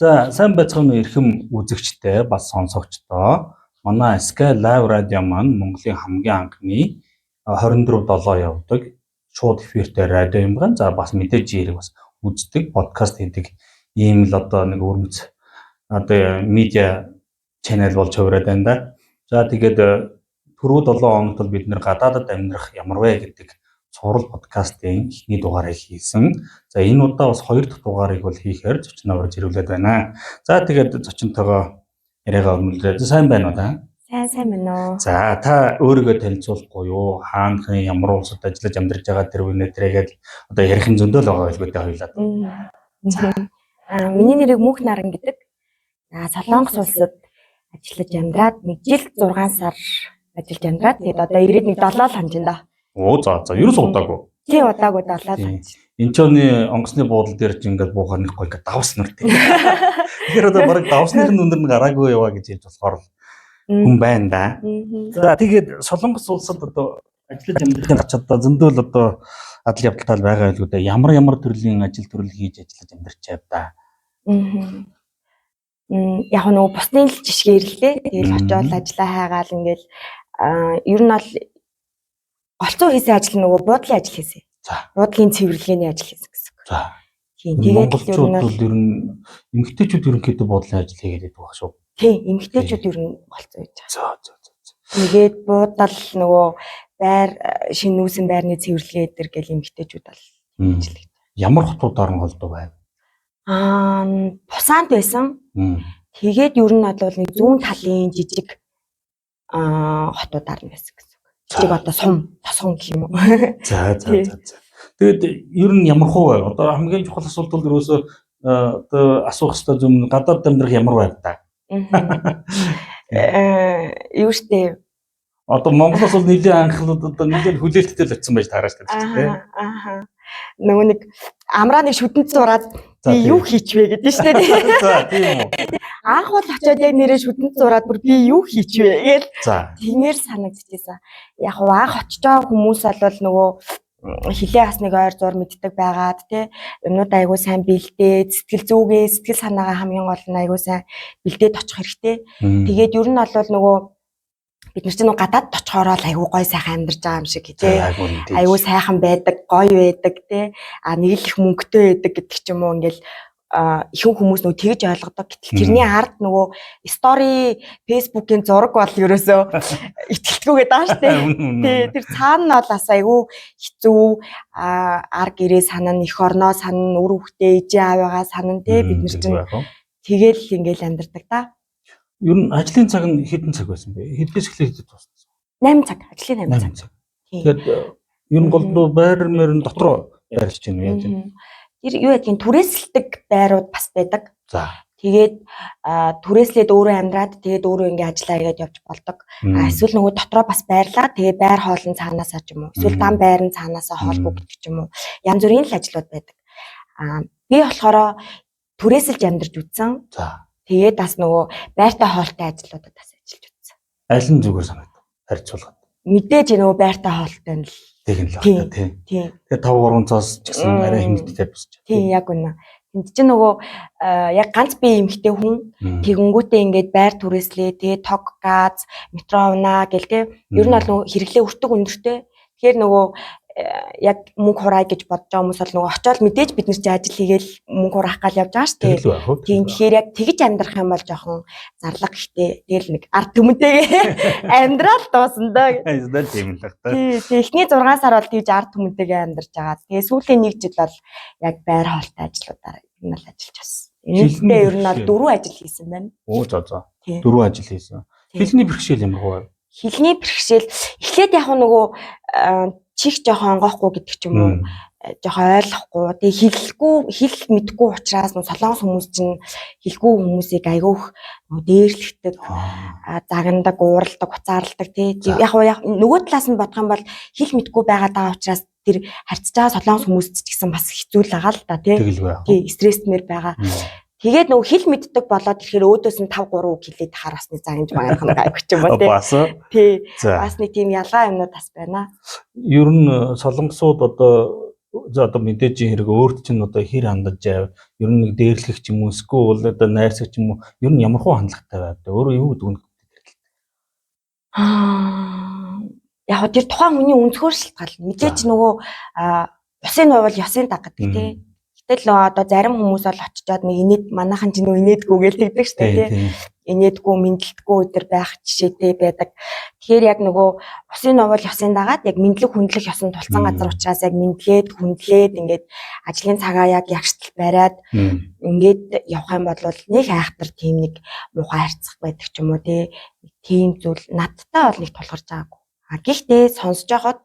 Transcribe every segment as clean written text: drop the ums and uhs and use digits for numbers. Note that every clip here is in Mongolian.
За сайн байцгаана уу эрхэм үзэгчтэй бас сонсогчдоо. Манай Sky Live радио маань Монголын хамгийн анхны 24/7 явдаг шууд эфиртэй радио юм байна. За бас мэдээж яриг бас үздэг, подкаст хийдэг ийм л одоо нэг өрмөц одоо медиа channel болж хувираад байна да. За тэгээд түрүү 7 хоногт бол бид нэр гадаадад амьдрах ямар вэ гэдэг сурал подкастын эхний дугаарыг хийсэн. За энэ удаа бас хоёр дахь дугаарыг бол хийхээр зочин аварж ирүүлээд байна. За тэгээд зочинтойгоо яриагаа өрнүүлээ. Сайн байна уу та? Сайн байна уу? За та өөрийгөө танилцуулахгүй юу? Хаанхын ямар улсад ажиллаж амьдарч байгаа тэр үнэ тэргээд одоо ярих юм зөндөл байгаа байлгүй хоёулаа. Миний нэрийг Мөнх Наран гэдэг. Солонгос улсад ажиллаж амьдраад 1 жил 6 сар ажиллаж амьдраад тэгээд одоо ирээд нэг 7 л хонж байна. Оо за ерөөс удаагүй. Тийм удаагүй 7 л хонж. Энд ч оны онгоцны буудал дээр ч ингээд буухаар нэг гоё давс нар тийм. Тэгэхээр одоо бараг давсны өндөр нь гараагүй яваа гэж хэлж болохоор хүн байна да. За тэгээд Солонгос улсад одоо ажиллаж амьдрахын гачаад зөндөл одоо адал явдалтай байгаа байлгүй дээ. Ямар төрлийн ажил төрөл хийж ажиллаж амьдарч байв да. Яг нөгөө бусны л жишгээр л дээ. Тэгэл очиод ажиллаа хайгаал ингээл ер нь бол голцоо хийсэн ажил нөгөө буудлын ажил хийсэн. За. Буудлын цэвэрлэгээний ажил хийсэн гэсэн. За. Тийм. Тэгээд ер нь эмэгтэйчүүд ерөнхийдөө буудлын ажил хийгээд байдаг шүү. Тийм, эмэгтэйчүүд ер нь голцоо хийж байгаа. За. Тэгээд буудал нөгөө байр шинэ нүүсэн байрны цэвэрлэгээ дээр гэл эмэгтэйчүүд бол ажил хийдэг. Ямар хотуудаар нь голдуу байв? Пусанд байсан. Тэгээд ер нь бол нэг зүүн талын жижиг хотуудаар нь байсан гэсэн. Жижиг одоо тосгон гэх юм уу. За. Тэгээд ер нь ямар хуу байв? Одоо хамгийн чухал асуулт бол ерөөсөө одоо асуух хэрэгтэй юм гадаад амьдрах ямар байв та? Юу штэ. Одоо Монголоос бол нэлийн анхлууд одоо нэлийн хүлээлттэй л очсон байж таараш гэдэг чинь тийм. Нөгөө нэг амраа нэг шүдэнд зураад би юу хийчвэ гэдэг штэ. За тийм үү. Анх бол очиод яг нэрээ шүдэнд зураад бүр би юу хийчвэ гээл. За. Тиймэр санагдчихсан. Яг анх очиж байгаа хүмүүс бол нөгөө хилээ хасныг ойр зур мэддэг байгаад тий юмнууд айгуу сайн бэлдээ сэтгэл зүгээ сэтгэл санаагаа хамгийн гол нь айгуу сайн бэлдээд очих хэрэгтэй. Тэгээд ер нь бол нөгөө бид нар чинь гадаад очихороо л айгуу гой сайхан амьдарч байгаа юм шиг тий айгуу сайхан байдаг гоё байдаг тий нэг л их мөнгөтэй байдаг гэдэг ч юм уу ингээл ихэнх хүмүүс нөгөө тэгж ойлгодог. Гэтэл тэрний ард нөгөө стори фэйсбүүкийн зураг бол ерөөсөө итгэлтгүйгээд байгаа шүү дээ. Тэр цаана бол бас айгүй хэцүү ар гэрээ санана, эх орноо санана, үр хөвгтөө ээжээ аавыгаа санана тий бид нар чинь тэгэл ингээл амьдардаг да. Ер нь ажлын цаг нь хэдэн цаг байсан бэ? Хэдээс эхлээд хэдэд туссан? 8 цаг, ажлын 8 цаг. Тэгээд ер нь гол байр мөрөн дотроо байрлаж байна яаж вэ? Тэр юу гэдгийг түрээсэлдэг байрууд бас байдаг. За. Тэгээд түрээслээд өөрөө амьдраад тэгээд өөрөө ингээ ажиллаа хийгээд явж болдог. Эсвэл нөгөө дотроо бас байрлаа. Тэгээд байр хоолн цаанаасаа ч юм уу. Эсвэл дан байрны цаанаасаа хоолбоо гэдэг ч юм уу. Янз бүрийн л ажлууд байдаг. Би болохоор түрээсэлж амьдарч үзсэн. За. Тэгээд бас нөгөө байртай хоолтой ажлуудад бас ажиллаж үзсэн. Аль нь зүгээр санагдав? Харьцуулахад. Мэдээж нөгөө байртай хоолтой нь л тийм л байна тийм. Тэгээд 5-3 цаас ч гэсэн арай хэмнэлттэй босч. Тийм яг үнэ. Энд чинь нөгөө яг ганц бие эмэгтэй хүн тэгэнгүүтээ ингээд байр түрээслээ тэгээ тог газ метро унаа гэл тэ ер нь бол нөгөө хэрэглээ өртөг өндөртэй. Тэгэхээр нөгөө яг мөнгө хураа гэж бодож байгаа хүмүүс бол нөгөө очиод мэдээж бид нар чи ажил хийгээл мөнгө хураах гал явж байгаа шүү дээ. Тийм тэгэхээр яг тэгж амьдрах юм бол жоохон зарлага ихтэй. Тэгэл нэг ард түмэнтэйгээ амьдрал дуусандаа. Тийм л баг та. Тийм эхний 6 сар бол тэгж ард түмэнтэйгээ амьдарч байгаа. Тэгээ сүүлийн 1 жил бол яг байр хоолтой ажлуудаар энэ л ажиллаж байсан. Энэтэй ер нь бол 4 ажил хийсэн байна. Оо за. 4 ажил хийсэн. Хэлний бэрхшээл ямар хөө? Хэлний бэрхшээл эхлээд яг нөгөө чих жоохон онгоохгүй гэдэг ч юм уу жоохон ойлгохгүй тэгээ хэл мэдгүй учраас солонгос хүмүүс чинь хэлгүй хүмүүсийг айгүйх дээрлэгдэг загнадаг ууралдаг уцаарладаг тий яг нөгөө талаас нь бодох юм бол хэл мэдгүй байгаа учраас тэр харьцаж байгаа солонгос хүмүүст ч гэсэн бас хэцүү л байгаа л да тий стрессмэр байгаа. Тэгээд нөгөө хэл мэддэг болоод ирэхээр өөдөөс нь 5-3 үг хэлээд харах басны загнаж байгаа юм гайвч юм уу тий. Бас нэг тийм ялгаа юмнууд бас байна. Ер нь солонгосууд одоо за одоо мэдээж хэрэг өөрт чинь одоо хэр хандаж яав, ер нь нэг дээрлэх ч юм уу, эсвэл одоо найрсах ч юм уу, ер нь ямар хуу хандлагатай байв те. Өөрөө юу гэдэг нь Яг тэр тухайн хүний өнцгөр шалтгаална. Мэдээж нөгөө бусын хувьд ёсын даг гэдэг тий. Гэтэл одоо зарим хүмүүс бол очичоод нэг инээд манайхан ч нөгөө инээдгүү гэж тэгдэг шүү дээ тий. Инээдгүү, мэдлэлтгүү өдр байх жишээтэй байдаг. Тэгэхээр яг нөгөө бусын хувьд ёсын дагаад яг мэдлэг хүндлэх ёсон тулцсан газар учраас яг мэдлээд хүндлээд ингээд ажлын цагаа яг ягштал бариад ингээд явах юм бол нэг айхтар тийм нэг муухай харьцах байдаг ч юм уу тий. Тийм зүйл надтай бол нэг тулгарч байгаагүй. Гэхдээ сонсож байхад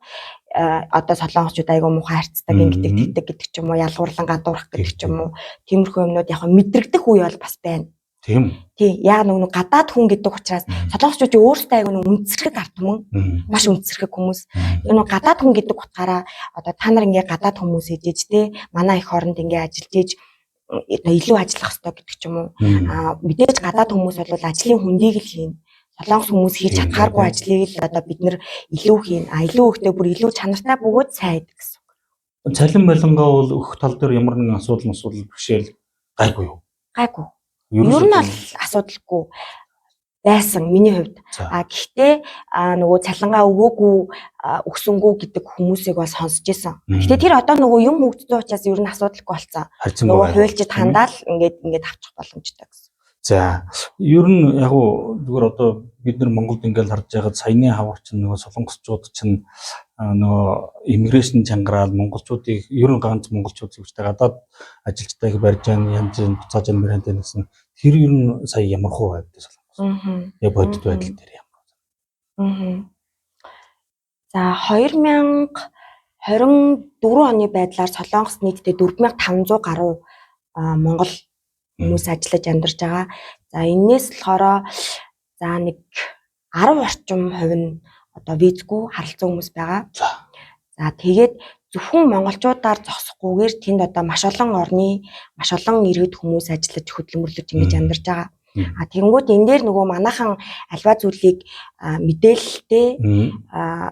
одоо солонгосчууд айгүй муухай харьцдаг ингэдэг гэдэг ч юм уу, ялгуурлан гадуурх гэдэг ч юм уу. Тиймэрхүү юмнууд яг мэдрэгдэх үе бол бас байна. Тийм. Тий, яг нэг гадаад хүн гэдэг учраас солонгосчууд өөрсдөө айгүй нэг үнцэрхэг ард түмэн, маш үнцэрхэг хүмүүс. Энэ гадаад хүн гэдэг утгаараа одоо та нар ингээ гадаад хүмүүс ээжэж тий, манай их оронд ингээ ажиллаж ийж илүү ажиллах хэрэгтэй гэдэг ч юм уу. Мэдээж гадаад хүмүүс бол ажлын хүндийг л хийн. Солонгос хүмүүс хийж чадхааргүй ажлыг л одоо бид нэр илүү хийн. Илүү ихтэй бүр илүү чанартай бөгөөд сайн гэдэг гэсэн. Цалин болонгоо бол өгөх тал дээр ямар нэгэн асуудал бишээл гайгүй юу? Гайгүй. Ер нь бол асуудалгүй байсан миний хувьд. Гэхдээ нөгөө цалингаа өгөөгүй өгсөнгүү гэдэг хүмүүсийг бас сонсч байсан. Гэхдээ тэр одоо нөгөө юм хөгжсөн учраас ер нь асуудалгүй болцсон. Нөгөө хуульчид хандаал ингээд авчих боломжтой гэсэн. За ер нь яг уу зүгээр одоо бид нар Монголд ингээл харж байгаад саяны хавар чинь нөгөө солонгосчууд чинь нөгөө иммиграшн чангараал монголчуудыг ер нь ганц монголчууд зүгтээ гадаад ажилчдыг барьж яан янз янз буцааж амирханд байсан. Тэр ер нь сая ямар хуу байд солонгос. Яг бодит байдал дээр ямар. За 2024 оны байдлаар солонгос нийтдээ 4500 гаруй монгол хүмүүс ажиллаж амьдарч байгаа. За энээс болохоор за нэг 10 орчим хувь нь одоо визгүй харилцан хүмүүс байгаа. За тэгээд зөвхөн монголчуудаар зогсохгүйгээр тэнд одоо маш олон орны маш олон иргэд хүмүүс ажиллаж хөдөлмөрлөж ингэж амьдарч байгаа. Тэгэнгүүт энэ дээр нөгөө манайхан альва зүйлийг мэдээлэлтэй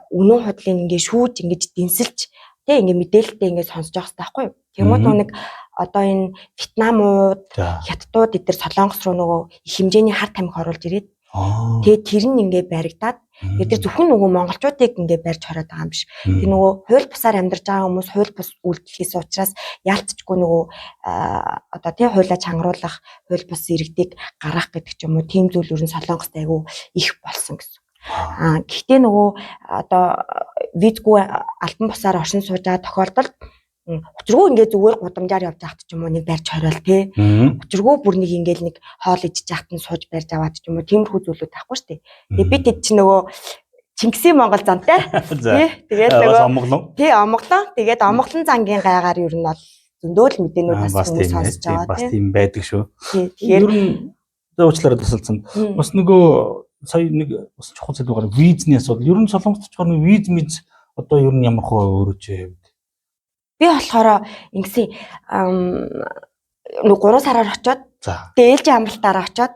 үнэн худлыг ингээ шүүж ингэж дэнсэлж тэг ингээ мэдээлэлтэй ингээ сонсож явах хэрэгтэй байхгүй юу? Тэгмүүд нэг одоо энэ Вьетнамууд, Хятадууд эдгээр солонгос руу нөгөө их хэмжээний хар тамхи оруулж ирээд тэгээд тэр нь ингээ баригдаад тэр зөвхөн нөгөө монголчуудыг ингээ барьж хараад байгаа юм биш. Тэр нөгөө хууль бусаар амьдарч байгаа хүмүүс хууль бус үйлдэлхээс учраас яалтчгүй нөгөө одоо тий хуулиа чангаруулах, хууль бус иргэдийг гаргах гэдэг ч юм уу тийм зүйл өрн солонгост айгүй их болсон гэсэн. Гэхдээ нөгөө одоо визгүй альбан бусаар оршин сууж байгаа тохиолдолд учиргүй ингээ зүгээр гудамжаар явж байхад ч юм уу нэг барьж хориол тий. Учиргүй бүр нэг ингээл нэг хоол ижиж яхад нь сууж барьж аваад ч юм уу тиймэрхүү зүйлүүд байхгүй шүү дээ. Тэгээ бид хэд ч нөгөө Чингисийн Монгол зантай тий. Тэгээд нөгөө тий омглон. Тэгээд омглон зангийн гайгаар ер нь бол зөндөө л мэдээнүүд бас хүмүүс сонсож байгаа тий. Бас тийм байдаг шүү. Тэгэхээр ер нь уучлаарай тасалсан. Бас нөгөө сая нэг бас чухал зүйл байгаа визний асуудал. Ер нь солонгост ч гоо виз одоо ер нь ямар хөө өөрөж би болохоор ингэсэн нэг 3 сараар очиод дээлж амралтаараа очиод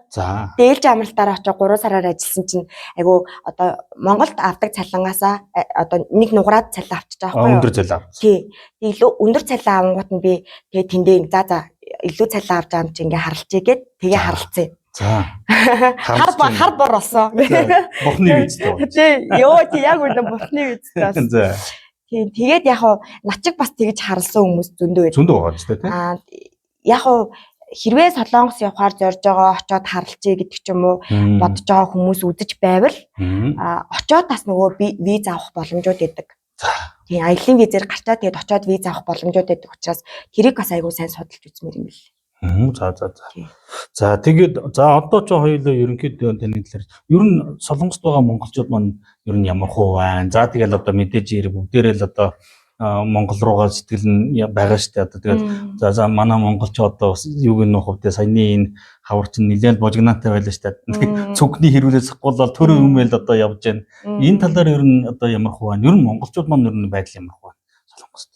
дээлж амралтаараа очиод 3 сараар ажилласан чинь айгу одоо Монголд авдаг цалингаасаа одоо нэг нугараад цалин авчиж байгаа байхгүй юу? Өндөр цалин авчих. Тий. Илүү өндөр цалин авангууд нь би тэгээ тэндээ за илүү цалин авч байгаа юм чи ингээ харалцъя гэд тэгээ харалцъя. Хар бор болсон. Бухны визтэй. Тий. Йоо тий яг үнэ бухны визтэй болсон. Тийм тэгээд яг над чиг бас тэгж харалсан хүмүүс зөндөө байдаг. Зөндөө байгаа ч тийм. Яг хэрвээ солонгос явахаар зорж байгаа очиод харалцъя гэдэг ч юм уу бодож байгаа хүмүүс үзэж байвал очиод бас нөгөө виз авах боломжууд байдаг. Тийм аялын визээр гарчаад тэгээд очиод виз авах боломжууд байдаг учраас тэрийг бас айгүй сайн судалж үзмээр юм билээ. За тэгээд одоо ч хоёулаа ерөнхийдөө таны талаар ер нь солонгост байгаа монголчууд маань ер нь ямар хуу байна. За тэгэл одоо мэдээж ирэх бүгдээрээ л одоо Монгол руугаа сэтгэл нь байгаа шүү дээ. Одоо тэгэл за манай монголч одоо юуг нь нөх хувьдаа саяны энэ хавар чинь нэлээд божигнаатай байлаа шүү дээ. Цүнхний хэрүүлээс гол төрөө юмэл одоо явж байна. Энэ талаар ер нь одоо ямар хуу байна. Ер нь монголчууд маань ер нь байдал ямар хуу байна солонгост.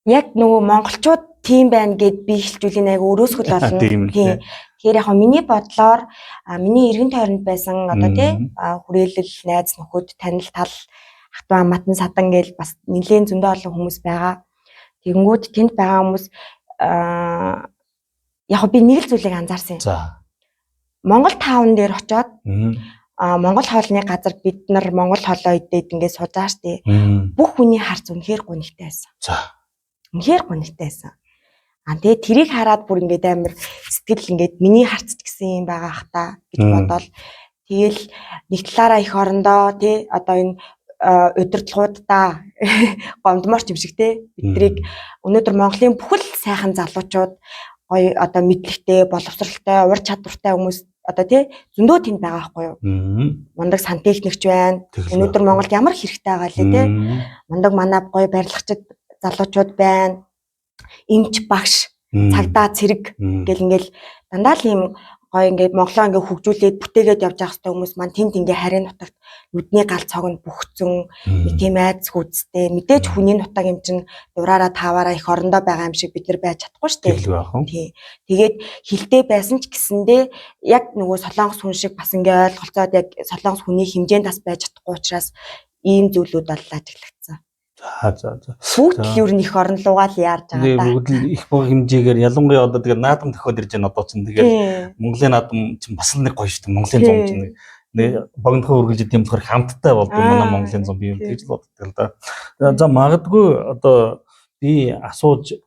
Яг нөгөө монголчууд тийм байна гэд би хэлжүүлэн айгу өрөөсгөл болно. Тийм. Тэгэхээр яг миний бодлоор миний эргэн тойронд байсан одоо тий хүрээлэл, найз нөхөд, танил тал, хатваа матан садан гээл бас нэлээд зөндөө олон хүмүүс байгаа. Тэгэнгүүт тэнд байгаа хүмүүс яг би нэг л зүйлийг анзаарсан юм. За. Монгол таавн дээр очиод Монгол хоолны газар бид нар Монгол хоолоо идээд ингээд сууж штэ. Бүх хүний харц үнэхээр гонигтай байсан. За. Үнэхээр гонигтай байсан. Тэгээ тэрийг хараад бүр ингээд амар сэтгэл ингээд миний харц гэсэн юм байгаа ах та гэж бодоод тэгэл нэг талаараа их орондоо тий одоо энэ удирдлагуудаа гомдморч юм шиг тий биднийг өнөөдөр Монголын бүхэл сайхан залуучууд гоё одоо мэдлэгтэй, боловсралтай, ур чадвартай хүмүүс одоо тий зөндөө тэнд байгаа байхгүй юу? Мундаг сантехникч байна. Өнөөдөр Монголд ямар хэрэгтэй байгаа лээ тий? Мундаг манай гоё барилгачид залуучууд байна. Эмч багш, цагдаа цэрэг гэл ингээл дандаа л ийм гоё ингээд Монголоо ингээд хөгжүүлээд бүтээгээд явж байгаа хэвээр хүмүүс маань тэнд ингээ харийн нутагт нүдний гал цог нь бөхцөн тийм айц хүчтэй мэдээж хүний нутаг юм чин дураараа таваараа их орондоо байгаа юм шиг бид нар байж чадахгүй шүү дээ. Тэгээд хилтэй байсан ч гэсэндээ яг нөгөө солонгос хүн шиг бас ингээ ойлголцоод яг солонгос хүний хэмжээнд бас байж чадахгүй учраас ийм зүйлүүд бол ажиглагдсан. За. Бүгд л юу нэг орон руугаа л яарж байгаа да. Бүгд л их баг хэмжээгээр ялангуяа одоо тэгээд наадам төхөд ирж байгаа одоо чинь тэгээд Монголын наадам чинь бас л нэг гоё шүү дээ. Монголын зам чинь нэг богинохоо үргэлж идэм болохоор хамттай болдог манай Монголын зам би тэгж л боддог л да. За магадгүй одоо би асууж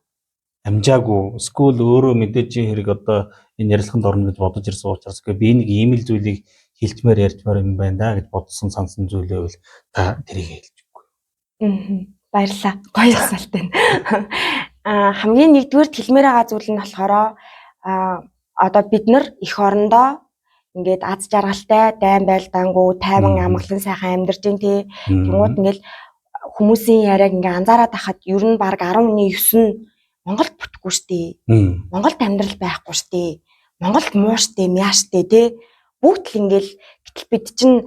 амжаагүй скул өөрөө мэдээж хэрэг одоо энэ ярилцлаганд орно гэж бодож ирсэн учраас би нэг ийм л зүйлийг хэлчмээр ярьчмаар юм байна да гэж бодсон сансан зүйлээ бол та тэрийг хэлж. Баярлалаа. Гоё асуулт байна. Хамгийн нэгдүгээр хэлмээр байгаа зүйл нь болохоор одоо бид нар их орондоо ингээд аз жаргалтай, дайн байлдаангүй, тайван амгалан сайхан амьдарч ин тий. Тэнгууд ингээд хүмүүсийн яриаг ингээд анзаараад байхад ер нь баг 10-9 нь Монголд бүтэхгүй штий. Монголд амьдрал байхгүй штий. Монголд муу штий, мяа штий тий. Бүгд л ингээл гэтэл бид чинь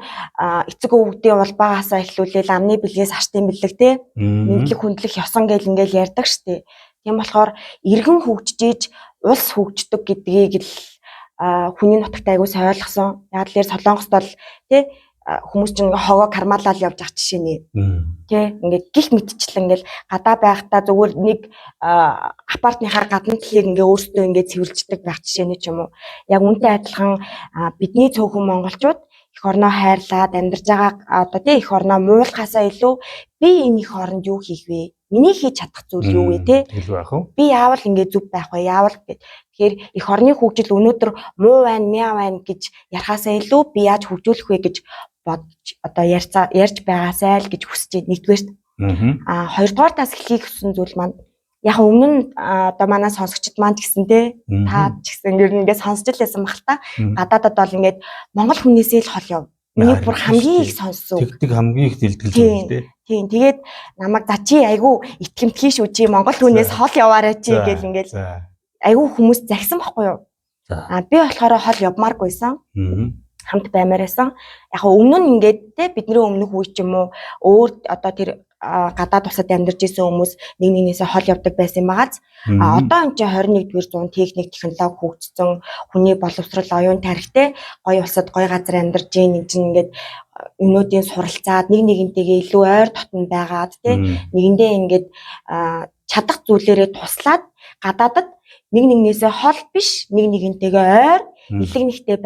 эцэг өвгдийн улбаагаасаа эхлүүлээл амны бэлгээс аштын бэлэг те мэдлэг хүндлэх ёсон гэл ингээл ярьдаг штеп. Тийм болохоор иргэн хөгжиж улс хөгждөг гэдгийг л хүний нутагт айгуус ойлгосон. Яг л Солонгост бол те хүмүүс чинь хогоо кармалал явж ах жишээ нэ. Тэ ингээд гих мэдчлэн ингээл гадаа байхдаа зүгээр нэг апартныхаа гадна талыг ингээ өөртөө ингээ цэвэрлждэг байх жишээ нэ ч юм уу. Яг үнтэй адилхан бидний цөөхөн монголчууд их орноо хайрлаад амьдарж байгаа одоо тий их орноо муулахаасаа илүү би энэ их оронд юу хийх вэ? Миний хийж чадах зүйл юу вэ те? Би яавал ингээ зүв байх вэ? Яавал гэд. Тэгэхээр их орны хөгжил өнөөдөр муу байна, мяа байна гэж ярахаасаа илүү би яаж хөгжүүлэх вэ гэж бодож одоо ярьж байгаасай л гэж хүсэж байна. Нэгдүгээр. Хоёрдугаар тас хэлхийг хүссэн зүйл маань яг өмнө нь одоо манай сонсогчд маань гэсэн те та ч гэсэн ер нь ингээ сонсч л байсан бах та. Гадаадад бол ингээд монгол хүнээсээ л хол яв. Миний бүр хамгийн их сонссон. Тэгдэг хамгийн их дэлтгэл зүйл те. Тийм. Тэгээд намайг за чи айгүй итгэмтгий шүү чи монгол хүнээс хол яваарай чи гэл ингээл айгүй хүмүүс загсан байхгүй юу? Би болохоор хол явмааргүйсэн. Хамт баймаар байсан. Яг өмнө нь ингээд те бидний өмнөх үе ч юм уу өөр одоо тэр гадаад усад амьдарч исэн хүмүүс нэг нэгнээсээ хол явдаг байсан байгааз. Одоо энэ чинь 21-р зуун техник технологи хөгжсөн хүний боловсрал оюун тарихтэй гоё усад гоё газар амьдарч ийн энэ чинь ингээд өнөөдийн суралцаад нэг нэгнтэйгээ илүү ойр дотн байгаад те нэгэндээ ингээд чадах зүйлээрээ туслаад гадаадад нэг нэгнээсээ хол биш нэг нэгнтэйгээ ойр илэг нэгтэй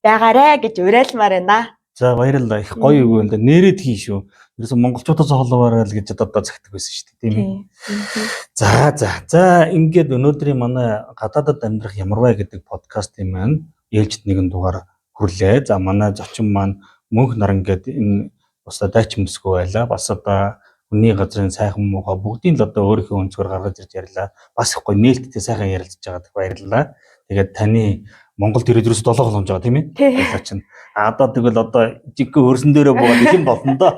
байгаарэ гэж уриалмаар байна. За баярлалаа. Их гоё үг байна. Нээрэд хийн шүү. Ерөөсө монголчуудаас холоороо л гэж одоо цагтдаг байсан шүү дээ, тийм ээ. За ингээд өнөөдрийн манай гадаадад амьдрах ямар вэ гэдэг подкастын маань ээлжид нэгэн дугаар хүрлээ. За манай зочин маань Мөнх наран гэдэг энэ бас дайч өмсгөө байла. Бас одоо хүний газрын сайхан муухай бүгдийг л одоо өөрийнхөө өнцгөр гаргаж ирж ярьлаа. Бас их гоё нээлттэй сайхан ярилцж байгаад баярлалаа. Тэгээд таны Монголд ирээд ерөөс 7 хоног байгаа тийм ээ. Тийм. Одоо тэгвэл одоо жиггээ хөрсөн дээрээ буугаад их юм болно доо.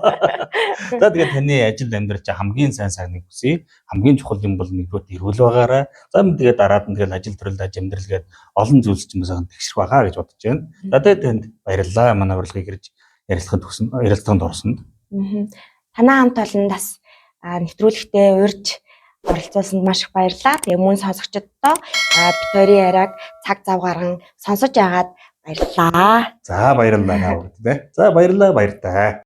За тэгээд таны ажил амьдрал хамгийн сайн сайныг хүсье. Хамгийн чухал юм бол нэгдүгээр эрүүл байгаарай. За тэгээд дараад нь тэгэл ажил төрөл аж амьдрал гээд олон зүйлс ч юм сайхан тэгшрэх байгаа гэж бодож байна. За тэгээд танд баярлалаа. Манай урилгыг ирж ярилцлаганд орсонд. Танаа хамт олондас нэвтрүүлэгтээ урьж оролцуулсанд маш их баярлалаа. Тэгээ мөн сонсогчдоо Викторийн яриаг цаг зав гарган сонсож байгаад баярлалаа. За баярлалаа. За баярлалаа баяртай.